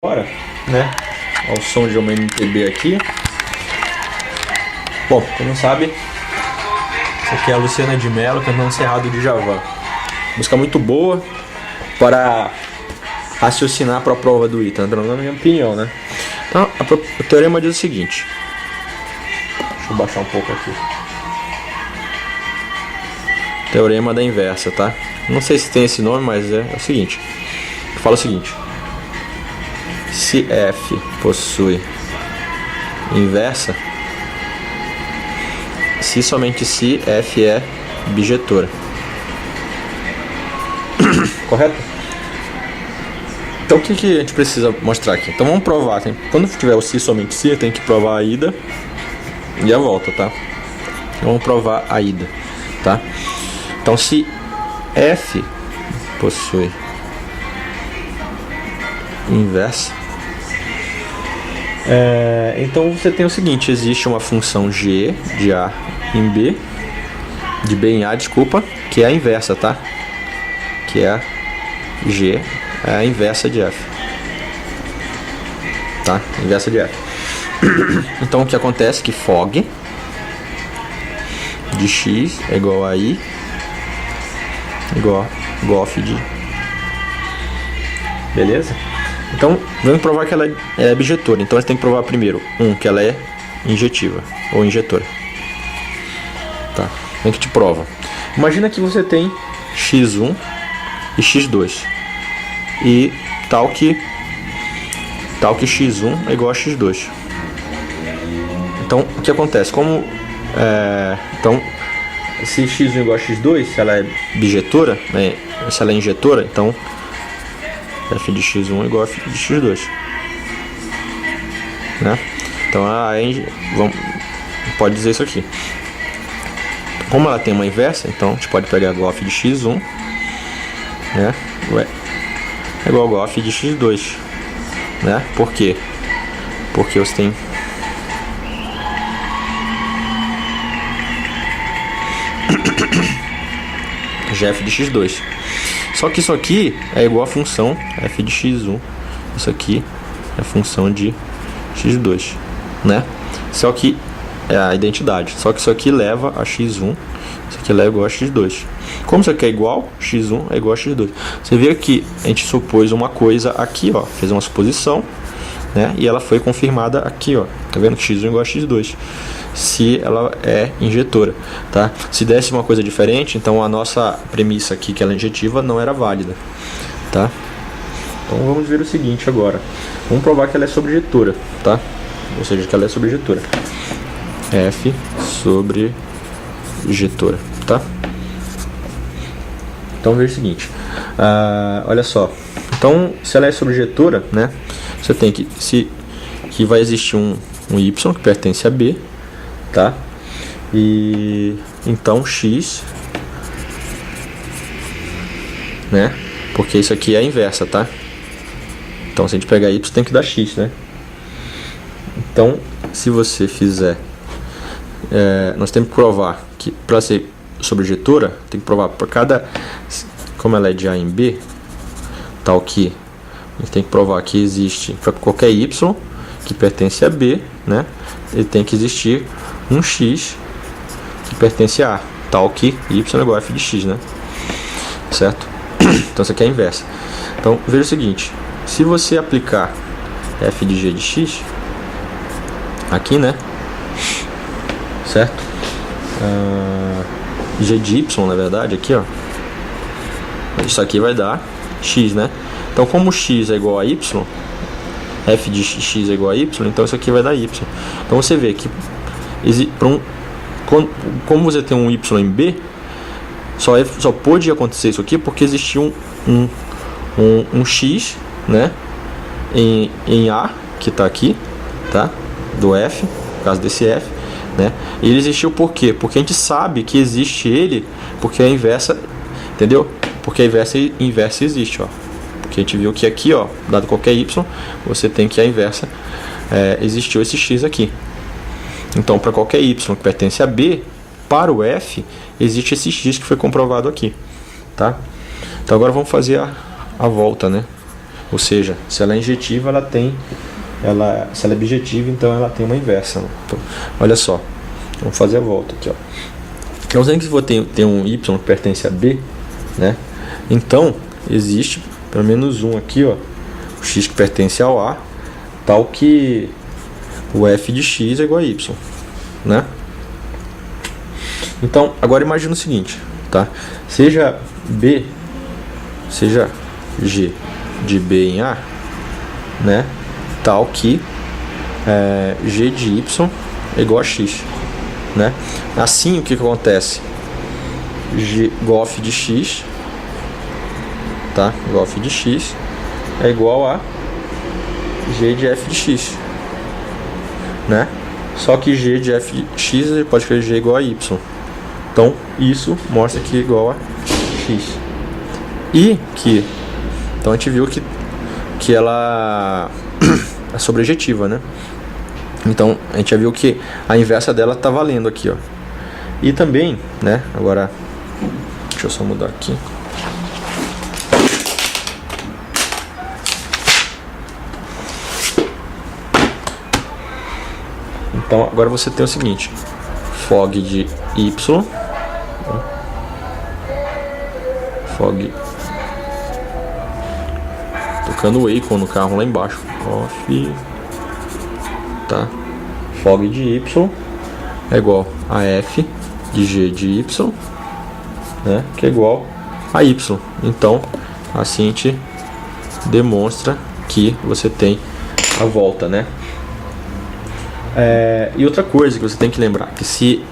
Agora, né, ao som de uma MPB aqui. Bom, quem não sabe, isso aqui é a Luciana de Mello cantando Cerrado de Javan. Música muito boa para raciocinar para a prova do ITA, na minha opinião, né? Então, o teorema diz o seguinte. Deixa eu baixar um pouco aqui. Teorema da inversa, tá? Não sei se tem esse nome, mas é o seguinte. Fala o seguinte. Se F possui inversa, se somente se F é bijetora. Correto? Então o que a gente precisa mostrar aqui? Então vamos provar. Quando tiver o se somente se, tem que provar a ida e a volta, tá? Vamos provar a ida, tá? Então se F possui inversa, então você tem o seguinte: existe uma função g de A em B, de B em A, desculpa, que é a inversa, tá? Que é a g, é a inversa de F, tá? Inversa de F. Então o que acontece é que fog de x é igual a i igual a gof de, beleza? Então, vamos provar que ela é bijetora. Então, você tem que provar primeiro, que ela é injetiva ou injetora. Tá? Como é que te prova? Imagina que você tem x1 e x2 e tal que x1 é igual a x2. Então, o que acontece? Então, se x1 é igual a x2, se ela é bijetora, né? Se ela é injetora, então f de x1 é igual a f de x2, né? Então pode dizer isso aqui. Como ela tem uma inversa, então a gente pode pegar gof de x1, né? É igual a gof de x2, né? Por quê? Porque você tem gf de x2. Só que isso aqui é igual a função f de x1. Isso aqui é a função de x2, né? Só que é a identidade. Só que isso aqui leva a x1. Isso aqui leva igual a x2. Como isso aqui é igual, x1 é igual a x2. Você vê que a gente supôs uma coisa aqui, ó. Fez uma suposição, né? E ela foi confirmada aqui, ó. Tá vendo que x1 é igual a x2. Se ela é injetora, tá? Se desse uma coisa diferente, então a nossa premissa aqui, que ela é injetiva, não era válida, tá? Então vamos ver o seguinte agora. Vamos provar que ela é sobrejetora, tá? Ou seja, que ela é sobrejetora. F sobrejetora, tá? Então veja o seguinte. Olha só. Então, se ela é sobrejetora, né? Você tem que vai existir um y que pertence a B, tá? E então x, né? Porque isso aqui é a inversa, tá? Então se a gente pegar y tem que dar x, né? Então se você fizer, nós temos que provar que para ser sobrejetora tem que provar para cada, como ela é de A em B, tal que a gente tem que provar que existe para qualquer y que pertence a B, né? Ele tem que existir um x que pertence a A, tal que y é igual a f de x, né? Certo? Então isso aqui é a inversa. Então veja o seguinte: se você aplicar f de g de x aqui, né? Certo? G de y, na verdade, aqui, ó. Isso aqui vai dar x, né? Então como x é igual a y, f de x é igual a y, então isso aqui vai dar y. Então você vê que como você tem um y em B, só pode acontecer isso aqui porque existia um x, né, em A, que está aqui, tá, do f, no caso desse f, né, e ele existiu por quê? Porque a gente sabe que existe ele, porque a inversa, entendeu? Porque a inversa existe, ó. Porque a gente viu que aqui, ó, dado qualquer y, você tem que a inversa, existiu esse x aqui. Então, para qualquer y que pertence a B, para o f, existe esse x que foi comprovado aqui, tá? Então, agora vamos fazer a volta, né? Ou seja, se ela é injetiva, se ela é bijetiva, então ela tem uma inversa, né? Então, olha só, vamos fazer a volta aqui, ó. Então, sempre que você for ter um y que pertence a b, né? Então, existe pelo menos um aqui, ó, o x que pertence ao a, tal que o f de x é igual a y, né? Então, agora imagina o seguinte, tá? Seja g de b em a, né? Tal que g de y é igual a x, né? Assim, o que acontece? Gof de x, tá? Gof de x é igual a g de f de x, né? Só que g de f de x ele pode escrever g igual a y. Então, isso mostra que é igual a x. E que... Então, a gente viu que ela é sobrejetiva, né? Então, a gente já viu que a inversa dela tá valendo aqui, ó. E também, né? Agora, deixa eu só mudar aqui. Então, agora você tem o seguinte. Fog de y. Fog. Tocando o Akon no carro lá embaixo. Off. Tá. Fog de y é igual a f de g de y, né? Que é igual a y. Então, assim a gente demonstra que você tem a volta, né? E outra coisa que você tem que lembrar, que se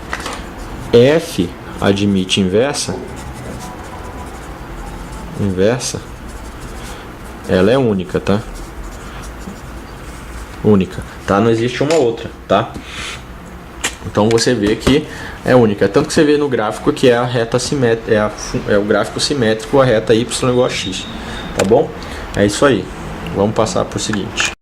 f admite inversa, ela é única, tá? Única, tá? Não existe uma outra, tá? Então você vê que é única. Tanto que você vê no gráfico que é a reta simétrica, é o gráfico simétrico, a reta y igual a x, tá bom? É isso aí. Vamos passar para o seguinte.